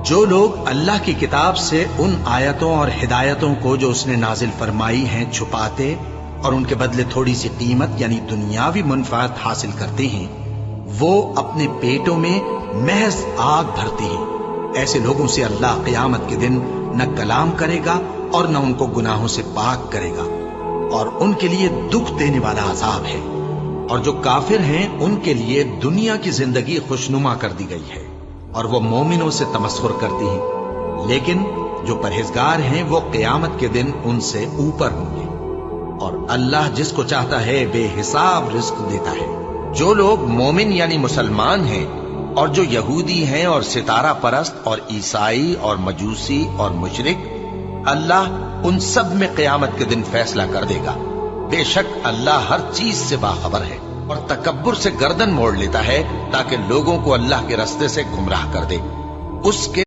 جو لوگ اللہ کی کتاب سے ان آیتوں اور ہدایتوں کو جو اس نے نازل فرمائی ہیں چھپاتے اور ان کے بدلے تھوڑی سی قیمت یعنی دنیاوی منفعت حاصل کرتے ہیں، وہ اپنے پیٹوں میں محض آگ بھرتے ہیں۔ ایسے لوگوں سے اللہ قیامت کے دن نہ کلام کرے گا اور نہ ان کو گناہوں سے پاک کرے گا، اور ان کے لیے دکھ دینے والا عذاب ہے۔ اور جو کافر ہیں ان کے لیے دنیا کی زندگی خوشنما کر دی گئی ہے اور وہ مومنوں سے تمسخر کرتی ہیں، لیکن جو پرہیزگار ہیں وہ قیامت کے دن ان سے اوپر ہوں گے، اور اللہ جس کو چاہتا ہے بے حساب رزق دیتا ہے۔ جو لوگ مومن یعنی مسلمان ہیں اور جو یہودی ہیں اور ستارہ پرست اور عیسائی اور مجوسی اور مشرک، اللہ ان سب میں قیامت کے دن فیصلہ کر دے گا۔ بے شک اللہ ہر چیز سے باخبر ہے، اور تکبر سے گردن موڑ لیتا ہے تاکہ لوگوں کو اللہ کے رستے سے گمراہ کر دے۔ اس کے